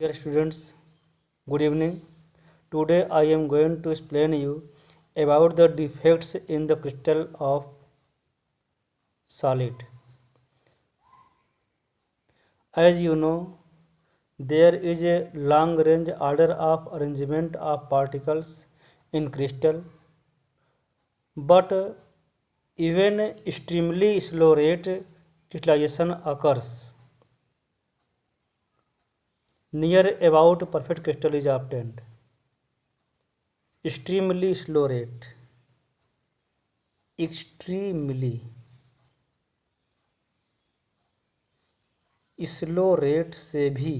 Dear students, good evening. Today I am going to explain you about the defects in the crystal of solid. As you know, there is a long range order of arrangement of particles in crystal, but even extremely slow rate crystallization occurs near about perfect crystal is obtained. Extremely slow rate, extremely slow rate से भी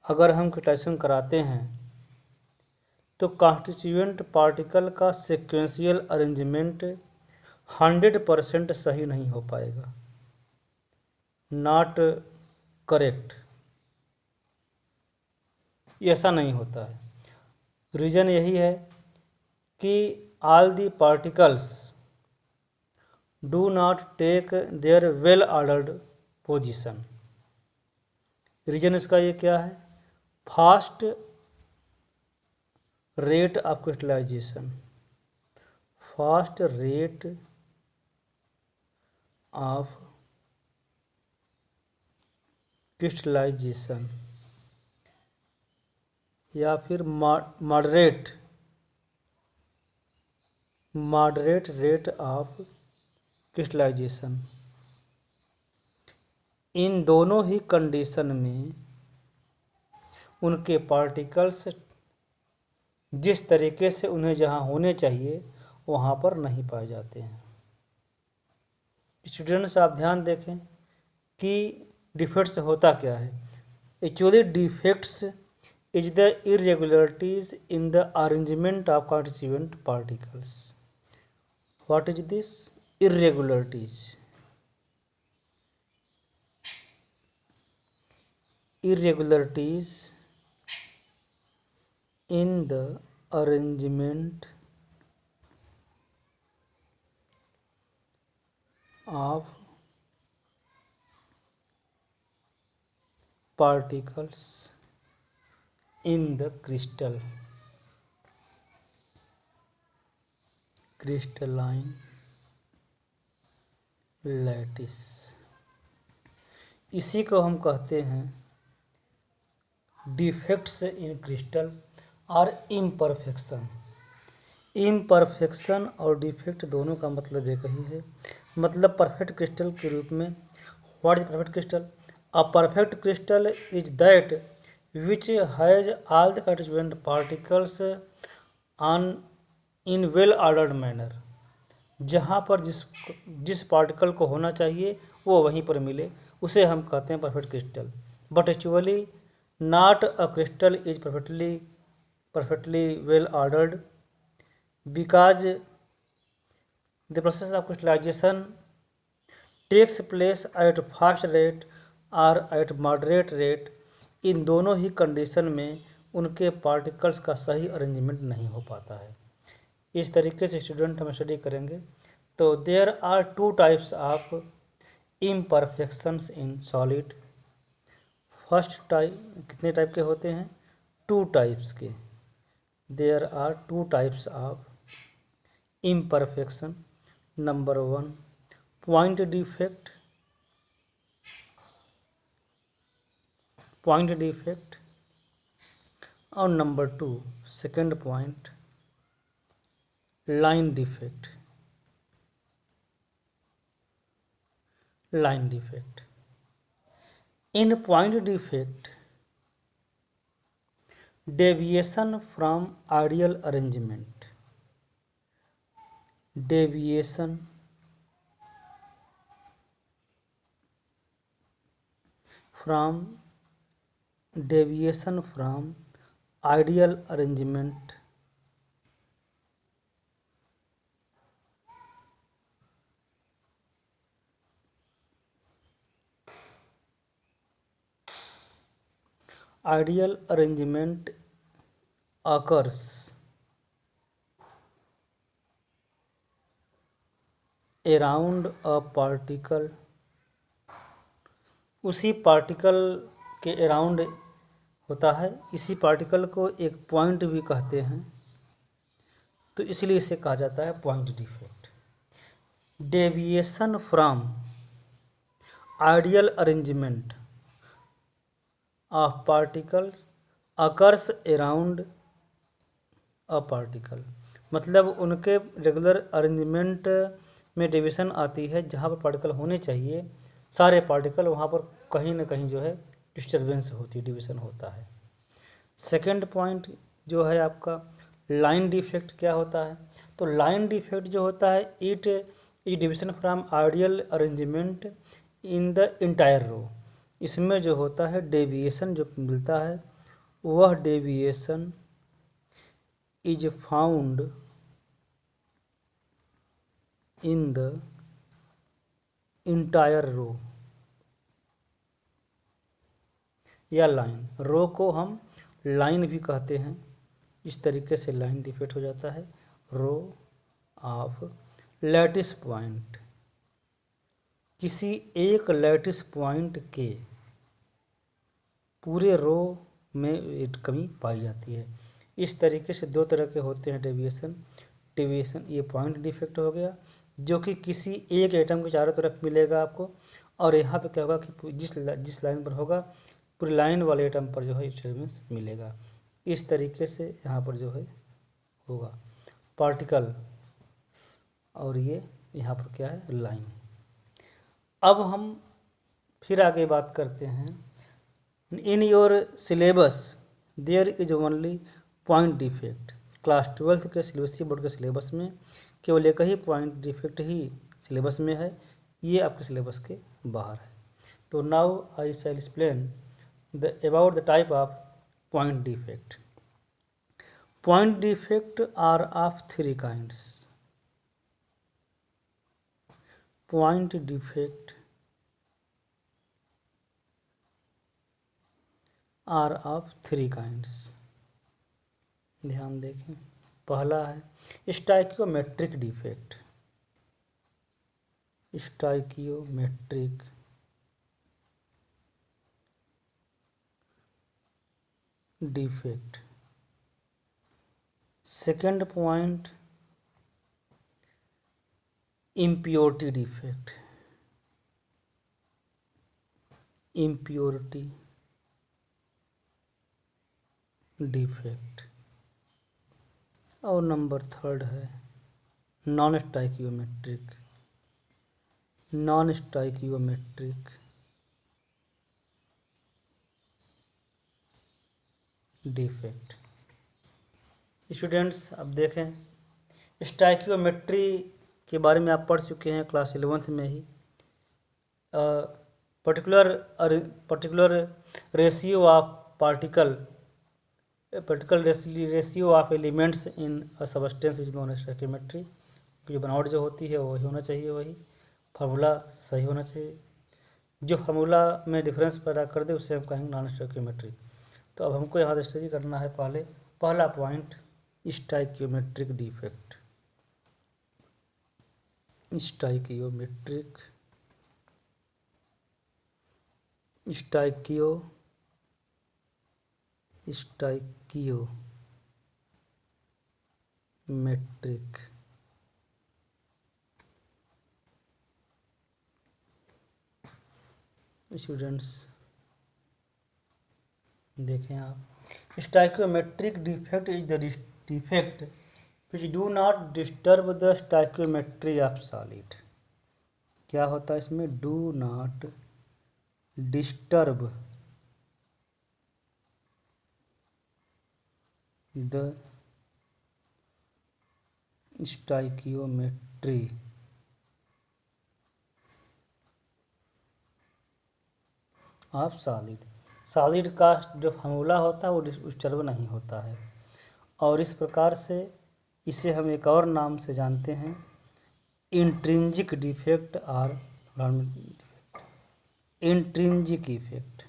अगर हम crystallisation कराते हैं तो constituent particle का sequential arrangement 100% सही नहीं हो पाएगा, नॉट करेक्ट। ऐसा नहीं होता है। रीज़न यही है कि all the particles do not take their well ordered position. Reason इसका ये क्या है? Fast rate of crystallization, fast rate of crystallization या फिर मॉडरेट रेट ऑफ क्रिस्टलाइजेशन। इन दोनों ही कंडीशन में उनके पार्टिकल्स जिस तरीके से उन्हें जहाँ होने चाहिए वहाँ पर नहीं पाए जाते हैं। स्टूडेंट्स, आप ध्यान देखें कि डिफेक्ट्स होता क्या है। Actually defects is the irregularities in the arrangement of constituent particles. What is this irregularities? irregularities in the arrangement of particles in the crystalline lattice। इसी को हम कहते हैं डिफेक्ट्स इन क्रिस्टल और इम्परफेक्शन। इम्परफेक्शन और डिफेक्ट दोनों का मतलब एक ही है। मतलब परफेक्ट क्रिस्टल के रूप में what is perfect crystal? A perfect crystal is that which has all the constituent particles on in well ordered manner. जहाँ पर जिस पार्टिकल को होना चाहिए वो वहीं पर मिले, उसे हम कहते हैं perfect crystal. But actually not a crystal is perfectly well ordered because the process of crystallization takes place at fast rate or at moderate rate। इन दोनों ही कंडीशन में उनके पार्टिकल्स का सही अरेंजमेंट नहीं हो पाता है। इस तरीके से स्टूडेंट हम स्टडी करेंगे। तो there are two types of imperfections in solid. First type कितने टाइप के होते हैं? 2 टाइप्स के। There are 2 types of imperfection. Number 1 point defect, और number 2 second point line defect. In point defect, deviation from ideal arrangement, deviation from ideal arrangement occurs around a particle, उसी particle के around होता है। इसी particle को एक point भी कहते हैं, तो इसलिए इसे कहा जाता है point defect. Deviation from ideal arrangement of particles occurs around a particle, मतलब उनके रेगुलर अरेंजमेंट में डेविएशन आती है। जहाँ पर पार्टिकल होने चाहिए सारे पार्टिकल, वहाँ पर कहीं ना कहीं जो है डिस्टर्बेंस होती है, डिविएशन होता है। सेकंड पॉइंट जो है आपका लाइन डिफेक्ट क्या होता है। तो लाइन डिफेक्ट जो होता है it is deviation from ideal arrangement in the entire row. इसमें जो होता है डेविएशन जो मिलता है वह deviation is found in the entire row या लाइन। रो को हम लाइन भी कहते हैं। इस तरीके से लाइन डिफेक्ट हो जाता है। रो ऑफ लैटिस पॉइंट, किसी एक लैटिस पॉइंट के पूरे रो में कमी पाई जाती है। इस तरीके से दो तरह के होते हैं डेविएशन। डेविएशन ये पॉइंट डिफेक्ट हो गया जो कि किसी एक एटम के चारों तरफ मिलेगा आपको, और यहाँ पे क्या होगा कि जिस लाइन पर होगा पूरी लाइन वाले एटम पर जो है डिस्टर्बेंस मिलेगा। इस तरीके से यहाँ पर जो है होगा पार्टिकल, और ये यहाँ पर क्या है लाइन। अब हम फिर आगे बात करते हैं। In your syllabus there is only point defect. Class 12 के सीबीएसई बोर्ड के सिलेबस में केवल एक ही पॉइंट डिफेक्ट ही सिलेबस में है, ये आपके सिलेबस के बाहर है। तो now I shall explain the about the type of point defect. Point defect are of three kinds. Point defect are of three kinds. ध्यान देखें, पहला है stoichiometric defect. Stoichiometric defect. Second point impurity defect. Impurity defect. और number third है non stoichiometric. Non stoichiometric defect. Students अब देखें, stoichiometry के बारे में आप पढ़ चुके हैं क्लास 11 में ही। Particular ratio of particle ratio of elements in a substance is non stoichiometry. जो बनावट जो होती है वही होना चाहिए, वही फार्मूला सही होना चाहिए। जो फार्मूला में डिफरेंस पैदा कर दे उससे हम कहेंगे नॉन स्टाइकियोमेट्री। तो अब हमको यहाँ स्टडी करना है पहला point stoichiometric defect. Stoichiometric stoichiometric students देखें आप, stoichiometric defect is the defect which do not disturb the stoichiometry of solid. क्या होता है इसमें, do not disturb the stoichiometry of solid. Solid का जो फार्मूला होता है वो डिस्टर्ब नहीं होता है। और इस प्रकार से इसे हम एक और नाम से जानते हैं इंट्रिंजिक डिफेक्ट और इंट्रिंजिक इफेक्ट।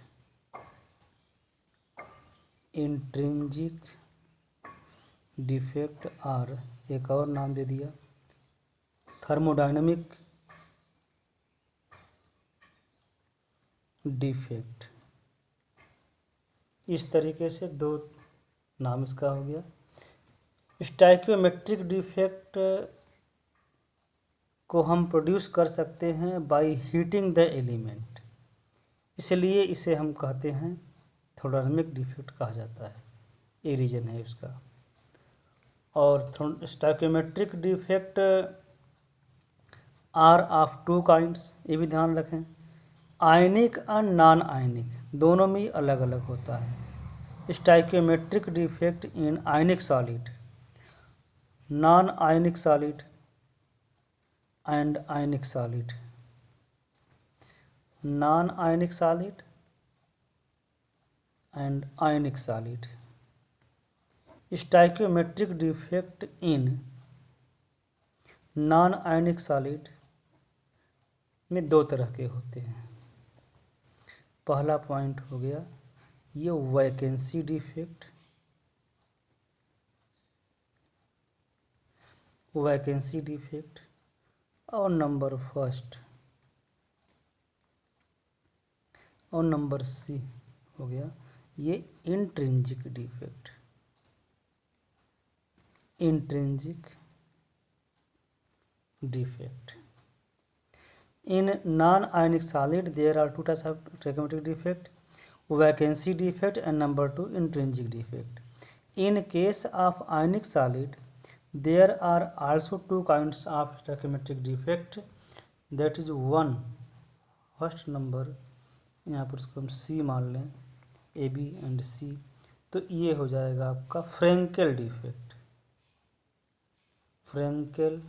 इंट्रिंजिक डिफेक्ट और एक और नाम दे दिया थर्मोडायनामिक डिफेक्ट। इस तरीके से दो नाम इसका हो गया। स्टाइकियोमेट्रिक डिफेक्ट को हम प्रोड्यूस कर सकते हैं बाय हीटिंग द एलिमेंट, इसलिए इसे हम कहते हैं थर्मोडायनामिक डिफेक्ट कहा जाता है, ये रीजन है उसका। और stoichiometric defect are of two kinds, ये भी ध्यान रखें, आयनिक और नॉन आयनिक दोनों में अलग अलग होता है। Stoichiometric defect in ionic solid, non ionic solid and ionic solid, non ionic solid and ionic solid. Stoichiometric defect in non ionic solid में दो तरह के होते हैं। पहला पॉइंट हो गया ये वैकेंसी डिफेक्ट, वैकेंसी डिफेक्ट, और नंबर फर्स्ट और नंबर सी हो गया ये intrinsic defect, intrinsic defect. In non-ionic solid, there are two types of stoichiometric defect: vacancy defect and number two, intrinsic defect. In case of ionic solid, there are also two kinds of stoichiometric defect. That is one, first number, यहाँ पर उसको हम C मान लें, A B and सी, तो ये हो जाएगा आपका फ्रेंकेल डिफेक्ट, फ्रेंकेल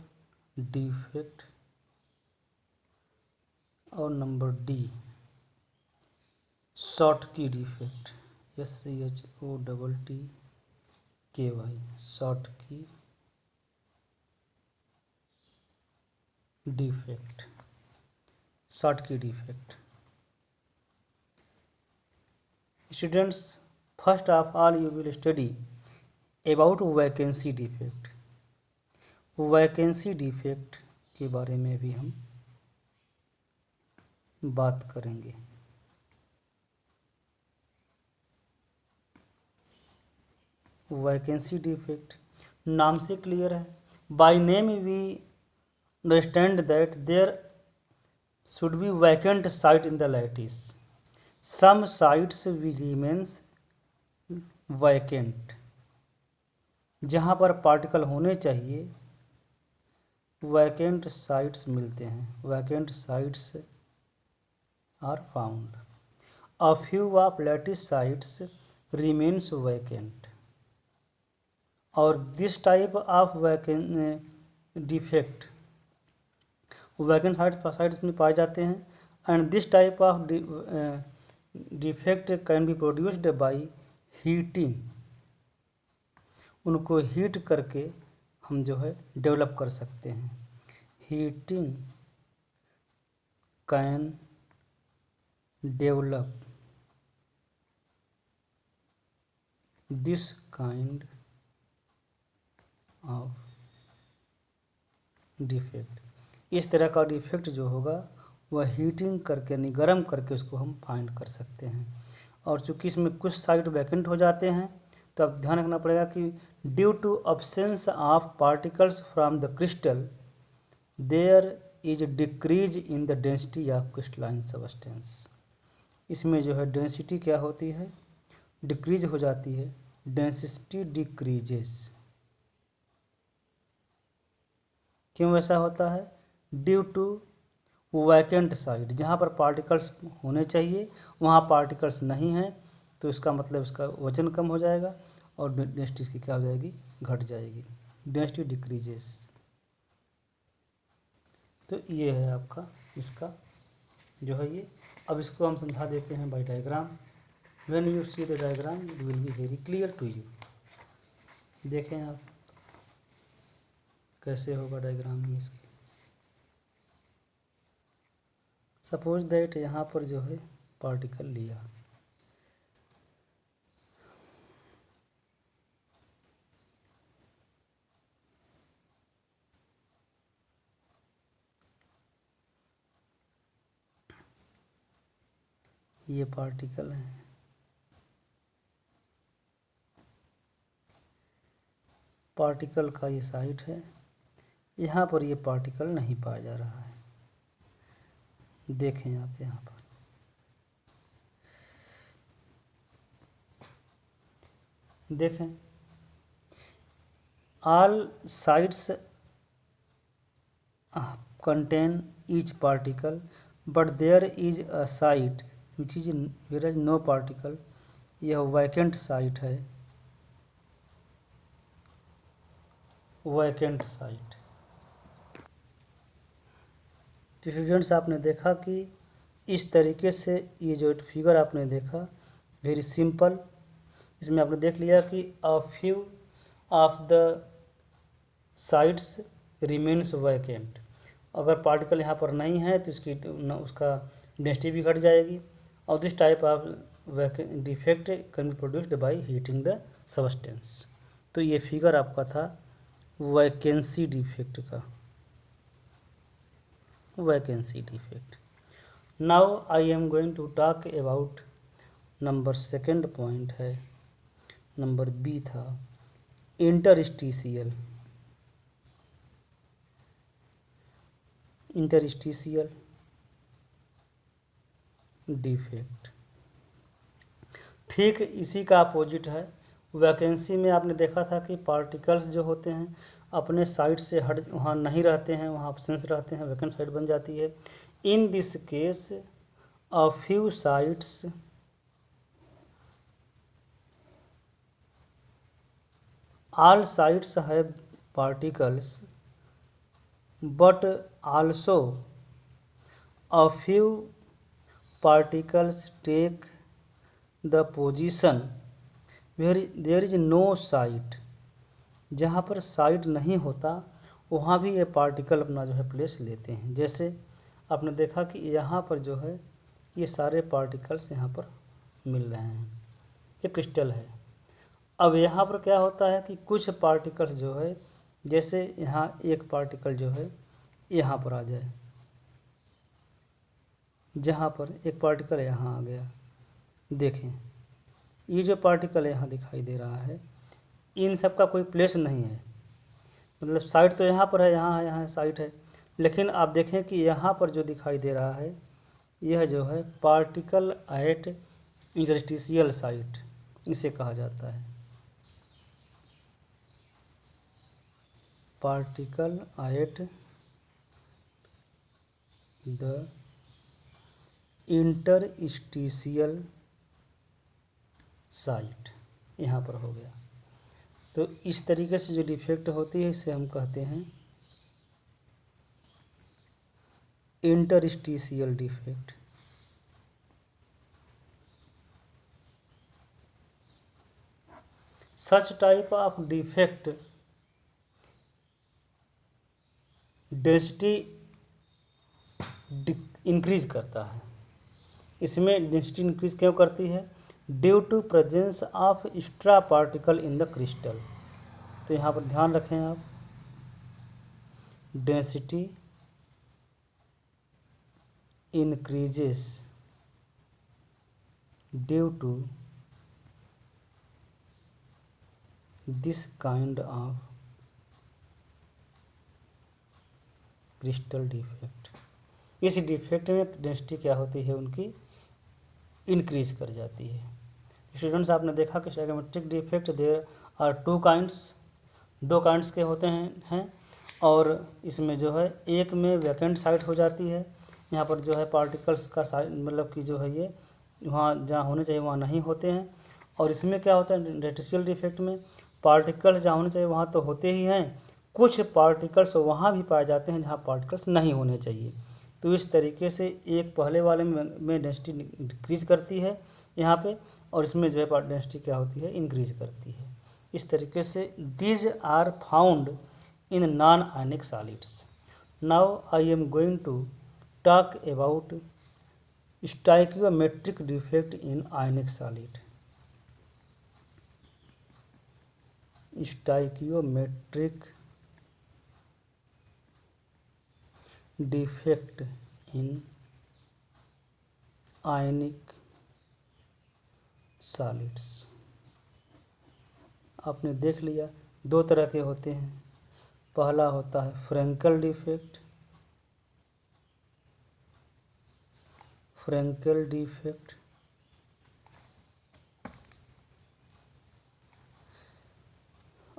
डिफेक्ट। और number D Schottky defect, SCHOTTKY, Schottky defect, Schottky defect. Students, first of all you will study about vacancy defect. Vacancy defect के बारे में भी हम बात करेंगे। वैकेंसी डिफेक्ट नाम से क्लियर है, by name we understand that there should be vacant site in the lattice, some sites we remains vacant, जहाँ पर पार्टिकल होने चाहिए वैकेंट साइट्स मिलते हैं, vacant sites are found. A few of lattice sites remains vacant. और this type of defect vacant sites में पाए जाते हैं, and this type of defect can be produced by heating, उनको हीट करके हम जो है डेवलप कर सकते हैं। Heating can develop this kind of defect. इस तरह का डिफेक्ट जो होगा वह हीटिंग करके यानी गर्म करके उसको हम फाइंड कर सकते हैं। और चूँकि इसमें कुछ साइट वैकेंट हो जाते हैं तो अब ध्यान रखना पड़ेगा कि due to absence of particles from the crystal there is decrease in the density of crystalline substance. इसमें जो है डेंसिटी क्या होती है, डिक्रीज हो जाती है, डेंसिटी डिक्रीजेस। क्यों ऐसा होता है? ड्यू टू वैकेंट साइट, जहाँ पर पार्टिकल्स होने चाहिए वहाँ पार्टिकल्स नहीं हैं, तो इसका मतलब इसका वजन कम हो जाएगा और डेंसिटी इसकी क्या हो जाएगी, घट जाएगी, डेंसिटी डिक्रीजेस। तो ये है आपका इसका जो है ये। अब इसको हम समझा देते हैं by diagram. When you see the diagram it will be very clear to you. देखें आप कैसे होगा डायग्राम में इसके। सपोज दैट यहाँ पर जो है पार्टिकल लिया, ये पार्टिकल है, पार्टिकल का ये साइट है, यहाँ पर ये पार्टिकल नहीं पाया जा रहा है। देखें आप यहाँ पर देखें, all sites contain each particle, but there is a site which is where is no particle. यह वैकेंट साइट है, वैकेंट साइट। तो स्टूडेंट्स आपने देखा कि इस तरीके से ये जो फिगर आपने देखा वेरी सिंपल, इसमें आपने देख लिया कि a few of the sites remains vacant. अगर पार्टिकल यहाँ पर नहीं है तो उसका डेंसिटी भी घट जाएगी। और this type of defect can be produced by heating the substance. तो ये फिगर आपका था वैकेंसी डिफेक्ट का, vacancy defect. Now I am going to talk about number second point है, नंबर बी था इंटरस्टिशियल। इंटरस्टिशियल डिफेक्ट ठीक इसी का अपोजिट है। वैकेंसी में आपने देखा था कि पार्टिकल्स जो होते हैं अपने साइड से हट वहाँ नहीं रहते हैं, वहाँ एब्सेंस रहते हैं, वैकेंट साइड बन जाती है। In this case a few sites all sites have particles, but also a few particles take the position where there is no site। जहाँ पर साइट नहीं होता वहाँ भी ये पार्टिकल अपना जो है प्लेस लेते हैं। जैसे आपने देखा कि यहाँ पर जो है ये सारे पार्टिकल्स यहाँ पर मिल रहे हैं, ये क्रिस्टल है। अब यहाँ पर क्या होता है कि कुछ पार्टिकल जो है, जैसे यहाँ एक पार्टिकल जो है यहाँ पर आ जाए, जहाँ पर एक पार्टिकल यहाँ आ गया, देखें ये जो पार्टिकल यहाँ दिखाई दे रहा है इन सब का कोई प्लेस नहीं है। मतलब साइट तो यहाँ पर है, यहाँ साइट है, लेकिन आप देखें कि यहाँ पर जो दिखाई दे रहा है यह जो है पार्टिकल एट इंटरस्टिशियल साइट इसे कहा जाता है। Particle at the interstitial site यहाँ पर हो गया। तो इस तरीके से जो डिफेक्ट होती है इसे हम कहते हैं interstitial defect. Such type of defect density increase करता है। इसमें डेंसिटी इंक्रीज क्यों करती है? Due to presence of extra particle in the crystal. तो यहाँ पर ध्यान रखें आप, density increases due to this kind of crystal defect. इस डिफेक्ट में डेंसिटी क्या होती है उनकी इंक्रीज कर जाती है। स्टूडेंट्स आपने देखा कि stoichiometric defect there are two kinds, दो काइंड्स के होते हैं और इसमें जो है एक में वैकेंट साइट हो जाती है, यहाँ पर जो है पार्टिकल्स का साइट मतलब कि जो है ये वहाँ जहाँ होने चाहिए वहाँ नहीं होते हैं। और इसमें क्या होता है इंटरस्टिशियल डिफेक्ट में पार्टिकल्स जहाँ होने चाहिए वहाँ तो होते ही हैं, कुछ पार्टिकल्स वहाँ भी पाए जाते हैं जहाँ पार्टिकल्स नहीं होने चाहिए। तो इस तरीके से एक पहले वाले में डेंसिटी डिक्रीज करती है यहाँ पे, और इसमें जो है डेंसिटी क्या होती है इंक्रीज करती है। इस तरीके से these are found in non ionic solids. Now I am going to talk about stoichiometric defect in ionic solid. Stoichiometric defect in ionic solids. आपने देख लिया दो तरह के होते हैं। पहला होता है फ्रैंकल डिफेक्ट,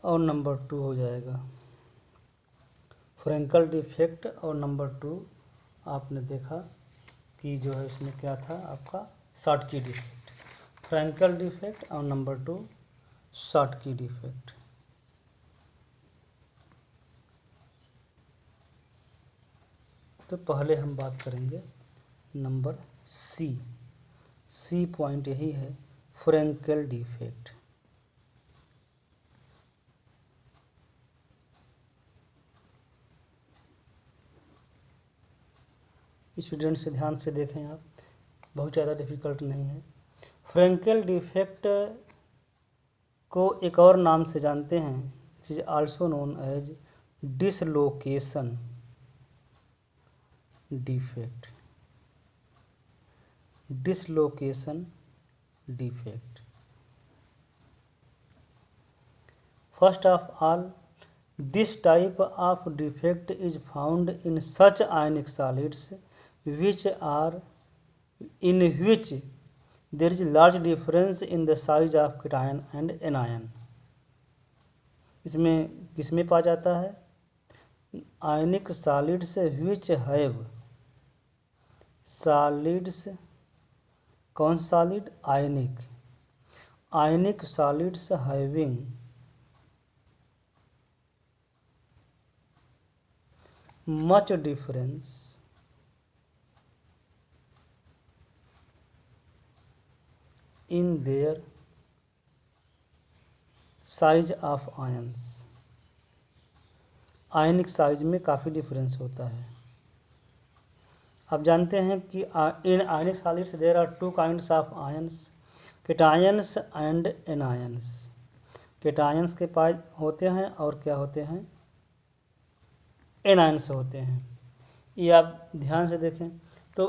और नंबर 2 हो जाएगा फ्रैंकल डिफेक्ट, और नंबर 2 आपने देखा कि जो है इसमें क्या था आपका शॉर्टकी डिफेक्ट। फ्रैंकल डिफेक्ट और नंबर 2 शॉर्टकी डिफेक्ट। तो पहले हम बात करेंगे नंबर सी पॉइंट यही है, फ्रैंकल डिफेक्ट। स्टूडेंट से ध्यान से देखें आप, बहुत ज़्यादा डिफिकल्ट नहीं है। फ्रैंकल डिफेक्ट को एक और नाम से जानते हैं, it is also known as dislocation defect. Dislocation defect. First of all, this type of defect is found in such ionic solids which there is large difference in the size of cation and anion। इसमें किसमें पाया जाता है? Ionic solids which have solids, कौन सॉलिड? Ionic solids having much difference in their size of ions। Ionic size में काफ़ी difference होता है। आप जानते हैं कि इन ionic solids there are 2 kinds of ions, cations and anions. Cations के पास होते हैं और क्या होते हैं? एनायंस होते हैं। ये आप ध्यान से देखें तो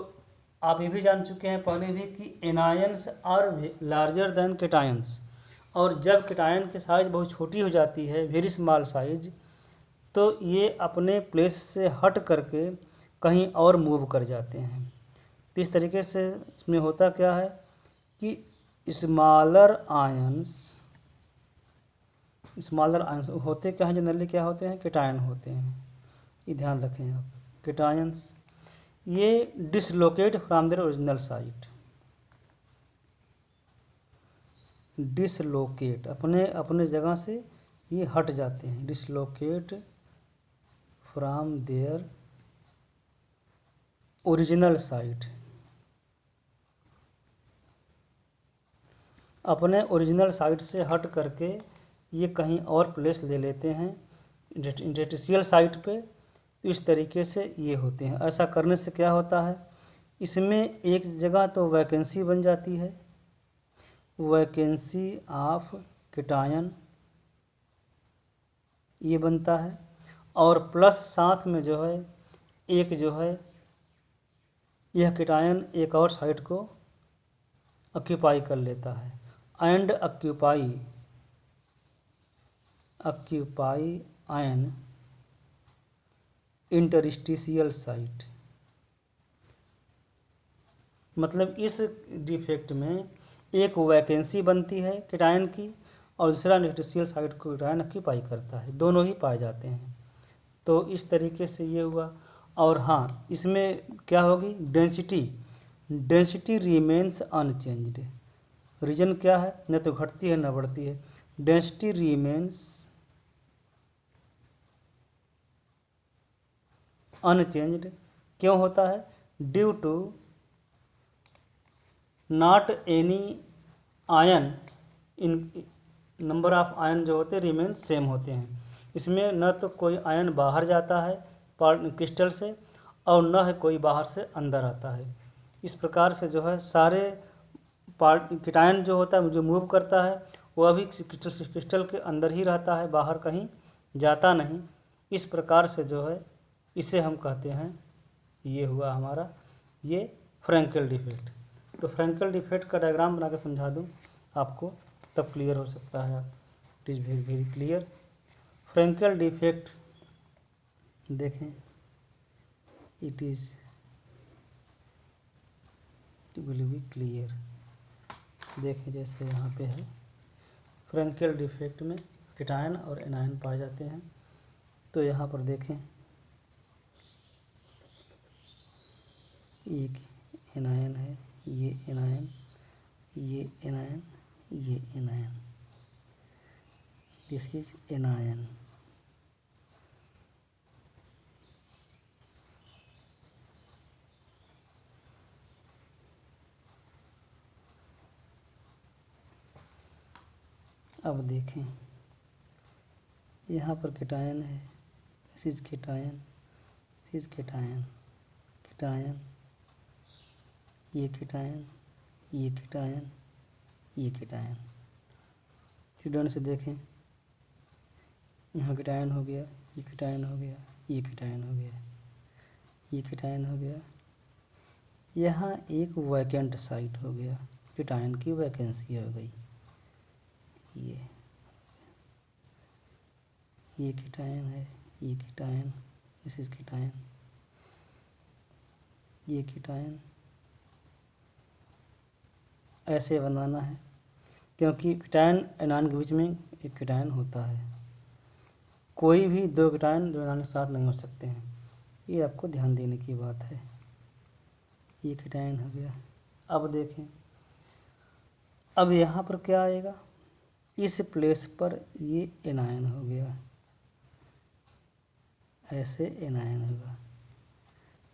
आप ये भी जान चुके हैं पहले भी कि anions are larger than cations, और जब केटायन की साइज बहुत छोटी हो जाती है, वेरी स्मॉल साइज, तो ये अपने प्लेस से हट करके कहीं और मूव कर जाते हैं। तो इस तरीके से इसमें होता क्या है कि स्मॉलर आयंस होते क्या हैं? जनरली क्या होते हैं? केटायन होते हैं। ये ध्यान रखें आप, केटायंस ये dislocate from their original site. Dislocate अपने जगह से ये हट जाते हैं। Dislocate from their original site, अपने ओरिजिनल साइट से हट करके ये कहीं और प्लेस ले लेते हैं इंटरस्टिशियल साइट पे। इस तरीके से ये होते हैं। ऐसा करने से क्या होता है? इसमें एक जगह तो वैकेंसी बन जाती है, वैकेंसी ऑफ केटायन ये बनता है, और प्लस साथ में जो है एक जो है यह केटायन एक और साइट को ऑक्यूपाई कर लेता है। And occupy an interstitial site. मतलब इस डिफेक्ट में एक वैकेंसी बनती है केटायन की, और दूसरा इंटरस्टिशियल साइट को केटायन ऑक्यूपाई करता है, दोनों ही पाए जाते हैं। तो इस तरीके से ये हुआ। और हाँ, इसमें क्या होगी? Density remains unchanged. रीजन क्या है? न तो घटती है न बढ़ती है। डेंसिटी रिमेन्स अनचेंज्ड क्यों होता है? Due to not any ion in number of ion जो होते हैं रिमेन सेम होते हैं। इसमें न तो कोई आयन बाहर जाता है क्रिस्टल से, और न है कोई बाहर से अंदर आता है। इस प्रकार से जो है सारे केटायन जो होता है जो मूव करता है वह भी क्रिस्टल के अंदर ही रहता है, बाहर कहीं जाता नहीं। इस प्रकार से जो है इसे हम कहते हैं, ये हुआ हमारा ये फ्रैंकल डिफेक्ट। तो फ्रैंकल डिफेक्ट का डायग्राम बना के समझा दूँ आपको, तब क्लियर हो सकता है। It is very very clear. Frenkel defect देखें, इट विल बी क्लियर। देखें जैसे यहाँ पे है, फ्रेंकेल डिफेक्ट में केटायन और एनायन पाए जाते हैं। तो यहाँ पर देखें, एक एनायन है, ये एनायन, ये एनायन, ये एनायन, दिस इज एनायन। अब देखें, यहाँ पर केटायन है, this is cation, this is cation, cation, ये केटायन, ये केटायन, ये केटायन। स्टूडेंट से देखें, यहाँ केटायन हो गया, ये केटायन हो गया, ये केटायन हो गया, ये केटायन हो गया। यहाँ एक वैकेंट साइट हो गया, केटायन की वैकेंसी हो गई। ये केटायन है, ये केटायन, दिस इज केटायन, ये केटायन। ऐसे बनाना है, क्योंकि केटायन एनायन के बीच में एक केटायन होता है। कोई भी दो केटायन दो एनायन के साथ नहीं हो सकते हैं, ये आपको ध्यान देने की बात है। ये केटायन हो गया। अब देखें, अब यहाँ पर क्या आएगा, इस प्लेस पर ये एनायन हो गया, ऐसे एनायन होगा,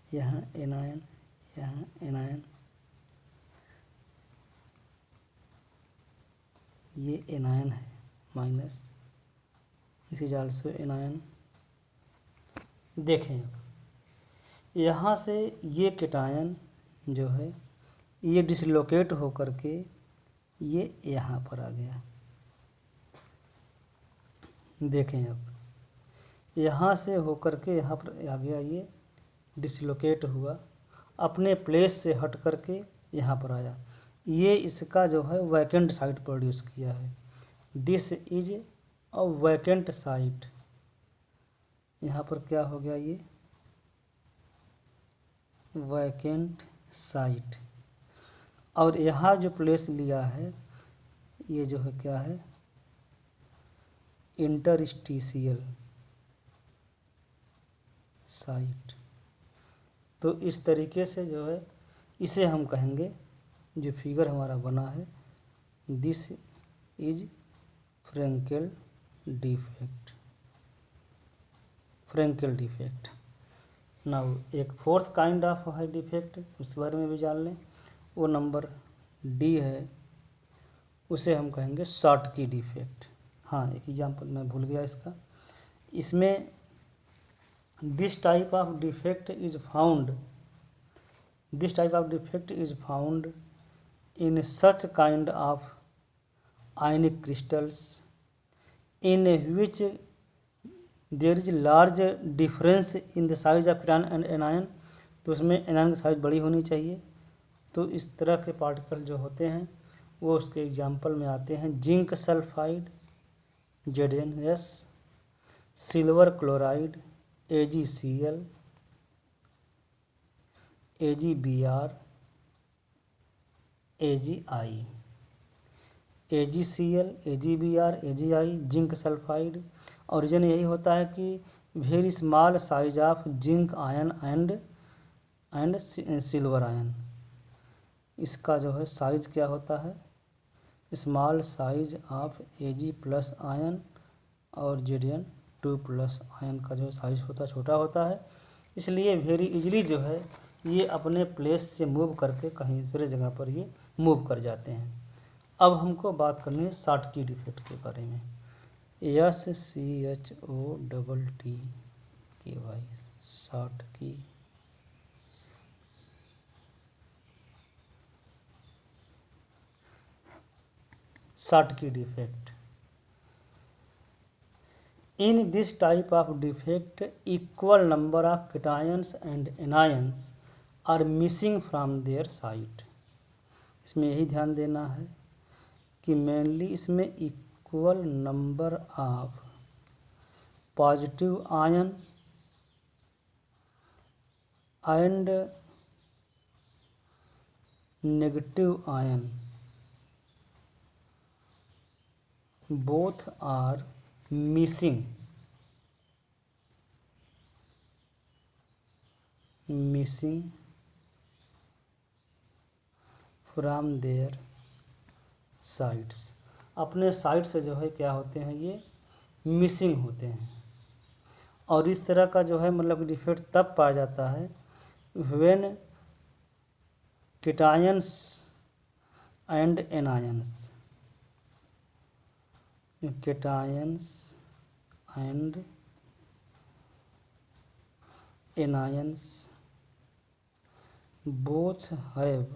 यहाँ एनायन, यहाँ एनायन, ये एनायन है minus, this is also anion. देखें, यहाँ से ये केटायन जो है ये डिसलोकेट होकर के ये यहाँ पर आ गया। देखें, अब यहाँ से होकर के यहाँ पर आ गया, ये डिसलोकेट हुआ, अपने प्लेस से हट करके यहाँ पर आया। ये इसका जो है वैकेंट साइट प्रोड्यूस किया है, this is a vacant site. यहाँ पर क्या हो गया, ये वैकेंट साइट। और यहाँ जो प्लेस लिया है ये जो है क्या है, इंटरस्टिशियल साइट। तो इस तरीके से जो है इसे हम कहेंगे, जो फिगर हमारा बना है, this is Frenkel defect, Frenkel defect. Now एक फोर्थ काइंड ऑफ है डिफेक्ट, उस बारे में भी जान लें, वो नंबर डी है, उसे हम कहेंगे शॉर्टकी डिफेक्ट। हाँ, एक एग्जांपल मैं भूल गया इसका, इसमें this type of defect is found, this type of defect is found in such kind of ionic crystals in which there is large difference in the size of cation and anion। तो उसमें anion की size बड़ी होनी चाहिए। तो इस तरह के पार्टिकल जो होते हैं वो उसके एग्जाम्पल में आते हैं, zinc sulphide ZnS, silver chloride AgCl, AgBr, AgI, AgCl, AgBr, AgI, zinc sulphide. Origin यही होता है कि very small size of zinc ion and silver ion. इसका जो है साइज क्या होता है, small size of Ag+ ion और Zn2+ आयन का जो साइज होता है छोटा होता है, इसलिए वेरी इजीली जो है ये अपने प्लेस से मूव करके कहीं दूसरे जगह पर ये मूव कर जाते हैं। अब हमको बात करनी है शॉर्टकी डिफेक्ट के बारे में, SCHOTTKY, Schottky. Schottky defect, in this type of defect equal number of cations and anions are missing from their site। इसमें यही ध्यान देना है कि मेनली इसमें equal number of positive ion and negative ion both are missing from their sites। अपने side से जो है क्या होते हैं, ये मिसिंग होते हैं। और इस तरह का जो है मतलब डिफेक्ट तब पाया जाता है when cations and anions cations and anions both have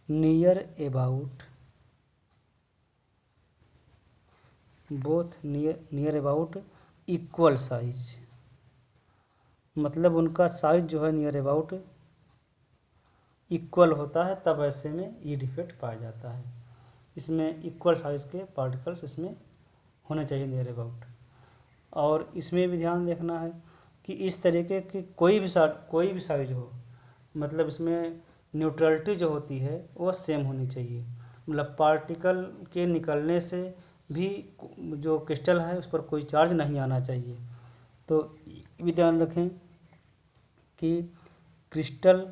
near about equal size. मतलब उनका साइज जो है नियर अबाउट इक्वल होता है, तब ऐसे में ये डिफेक्ट पाया जाता है। इसमें इक्वल साइज के पार्टिकल्स इसमें होने चाहिए नियर अबाउट। और इसमें भी ध्यान देखना है कि इस तरीके की कोई भी साइज हो, मतलब इसमें न्यूट्रलिटी जो होती है वो सेम होनी चाहिए। मतलब पार्टिकल के निकलने से भी जो क्रिस्टल है उस पर कोई चार्ज नहीं आना चाहिए। तो भी ध्यान रखें कि क्रिस्टल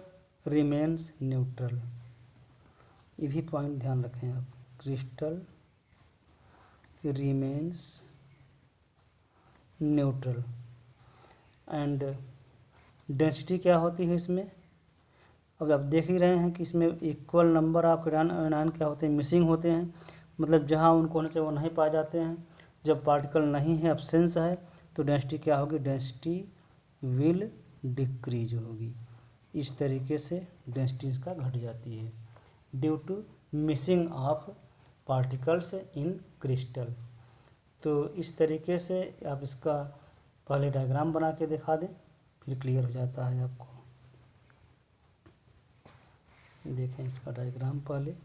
रिमेन्स न्यूट्रल, ये भी पॉइंट ध्यान रखें आप। Crystal remains neutral and density क्या होती है इसमें, अब आप देख ही रहे हैं कि इसमें इक्वल नंबर ऑफ आयन क्या होते हैं, मिसिंग होते हैं। मतलब जहाँ उनको होने चाहिए वो नहीं पाए जाते हैं। जब पार्टिकल नहीं है, एब्सेंस है, तो डेंसिटी क्या होगी, डेंसिटी विल डिक्रीज होगी। इस तरीके से डेंसिटी इसका घट जाती है due to missing of particles in crystal. तो इस तरीके से आप इसका पहले डायग्राम बना के दिखा दें, फिर क्लियर हो जाता है आपको। देखें इसका डायग्राम पहले।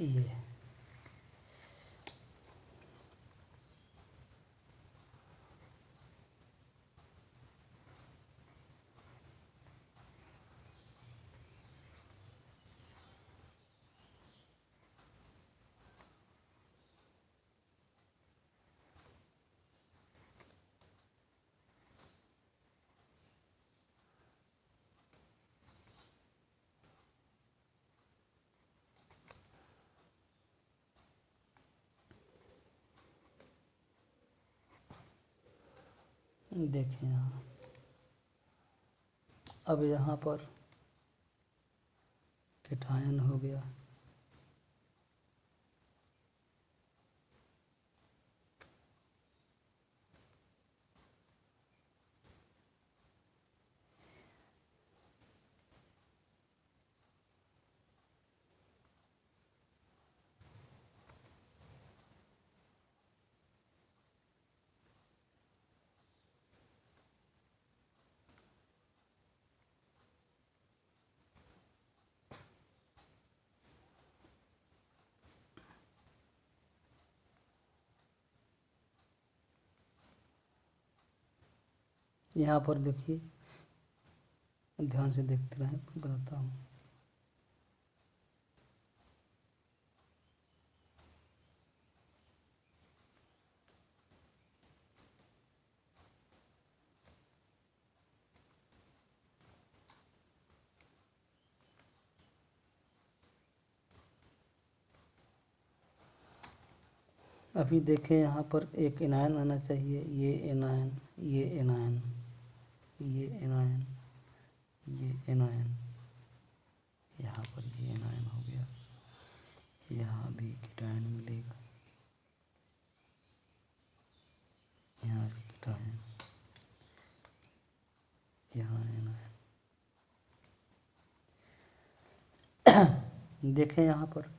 ये देखें यहाँ, अब यहाँ पर केटायन हो गया, यहाँ पर देखिए, ध्यान से देखते रहें, मैं बताता हूँ। अभी देखें यहाँ पर एक एनायन आना चाहिए, ये एनायन, ये एनायन, ये एनायन, ये एनायन, यहाँ पर ये एनायन हो गया, यहाँ भी केटायन मिलेगा, यहाँ भी केटायन, यहाँ एनायन। देखें यहाँ पर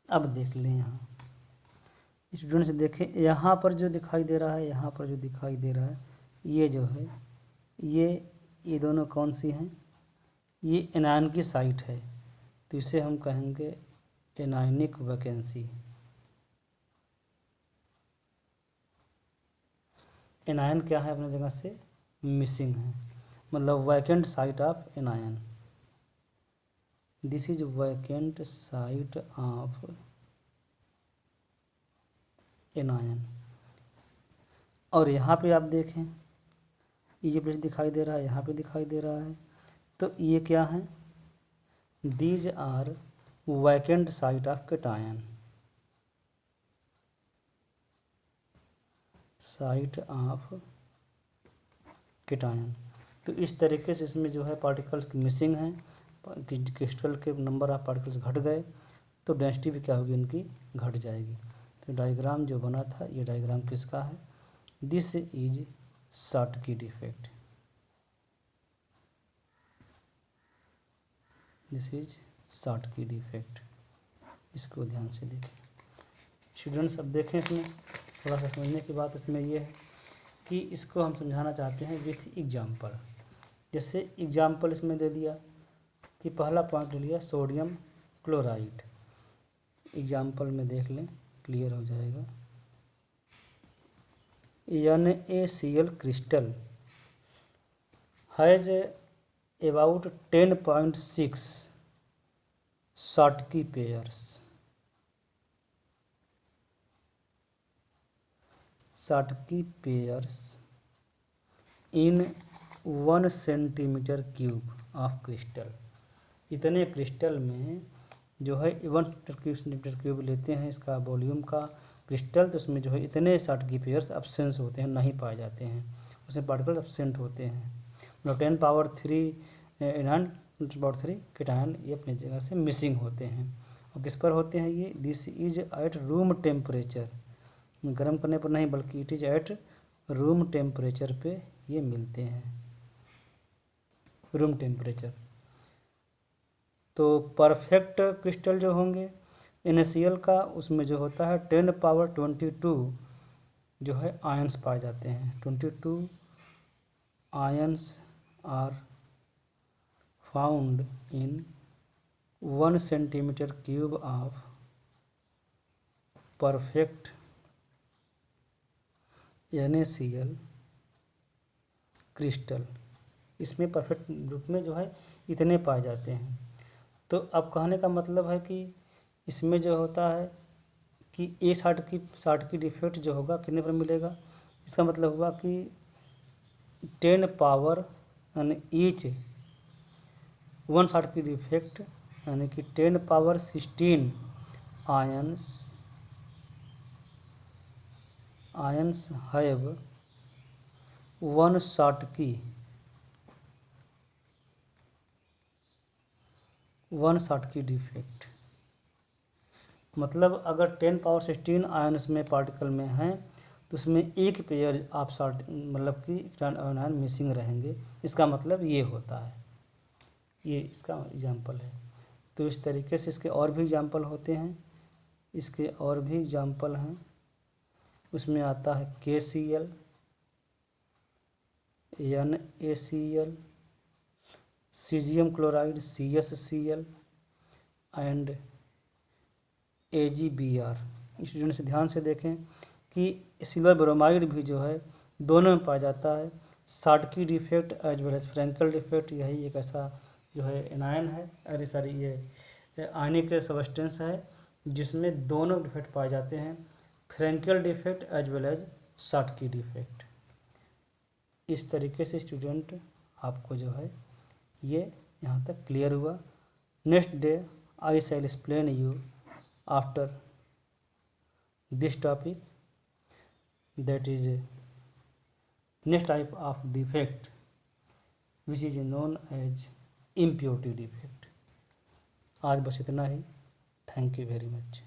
अब देख लें, यहाँ स्टूडेंट्स देखें, यहाँ पर जो दिखाई दे रहा है, यहाँ पर जो दिखाई दे रहा है, ये जो है ये दोनों कौन सी हैं? ये एनायन की साइट है, तो इसे हम कहेंगे एनायनिक वैकेंसी। एनायन क्या है? अपनी जगह से मिसिंग है, मतलब vacant site of anion. This is vacant site of anion. और यहाँ पे आप देखें, ये प्लेस दिखाई दे रहा है, यहाँ पे दिखाई दे रहा है, तो ये क्या है? These are vacant site of cation, site of cation. तो इस तरीके से इसमें जो है पार्टिकल्स मिसिंग हैं, क्रिस्टल के नंबर ऑफ पार्टिकल्स घट गए, तो डेंसिटी भी क्या होगी? इनकी घट जाएगी। तो डायग्राम जो बना था, ये डायग्राम किसका है? This is Schottky defect. This is Schottky defect. इसको ध्यान से देखें स्टूडेंट्स। अब देखें, इसमें थोड़ा सा समझने की बात इसमें यह है कि इसको हम समझाना चाहते हैं विथ एग्जाम्पल। जैसे एग्जाम्पल इसमें दे दिया कि पहला पॉइंट ले लिया सोडियम क्लोराइड। एग्जाम्पल में देख लें, क्लियर हो जाएगा। NaCl crystal has about 10.6 Schottky pairs. Schottky pairs in 1 centimeter cube of crystal। इतने क्रिस्टल में जो है 1 सेंटीमीटर क्यूब लेते हैं इसका वॉल्यूम का क्रिस्टल, तो उसमें जो है इतने शॉटकी पेयर्स एब्सेंस होते हैं, नहीं पाए जाते हैं, उसमें पार्टिकल एब्सेंट होते हैं। मतलब 10⁻³ एनायन 10⁻³ कैटायन ये अपनी जगह से मिसिंग होते हैं। और किस पर होते हैं ये? This is at room temperature, गर्म करने पर नहीं बल्कि it is at room temperature पे ये मिलते हैं, रूम टेम्परेचर। तो परफेक्ट क्रिस्टल जो होंगे NaCl का, उसमें जो होता है 10⁻22 जो है आयंस पाए जाते हैं। 22 ions are found in 1 centimetre cube of perfect NaCl crystal. इसमें परफेक्ट ग्रुप में जो है इतने पाए जाते हैं। तो अब कहने का मतलब है कि इसमें जो होता है कि ए शॉटकी डिफेक्ट जो होगा कितने पर मिलेगा? इसका मतलब हुआ कि 10 पावर यानी ईच 1 शॉटकी डिफेक्ट यानी कि 10⁻16 आयंस हैव 1 शॉटकी डिफेक्ट। मतलब अगर 10⁻16 आयंस में पार्टिकल में हैं तो उसमें एक पेयर आप मतलब कि आयन मिसिंग रहेंगे। इसका मतलब ये होता है, ये इसका एग्जाम्पल है। तो इस तरीके से इसके और भी एग्जाम्पल होते हैं, इसके और भी एग्जाम्पल हैं। उसमें आता है KCl, NaCl, caesium chloride CsCl and AgBr। Students ध्यान से देखें कि सिल्वर ब्रोमाइड भी जो है दोनों में पाया जाता है। Schottky defect as well as Frenkel defect, यही एक ऐसा जो है एनायन है, अरे सॉरी ये आयनिक सब्सटेंस है जिसमें दोनों डिफेक्ट पाए जाते हैं, Frenkel defect as well as Schottky defect. इस तरीके से स्टूडेंट आपको जो है ये यहाँ तक क्लियर हुआ। Next day I shall explain you after this topic, that is next type of defect which is known as impurity defect। आज बस इतना ही। Thank you very much.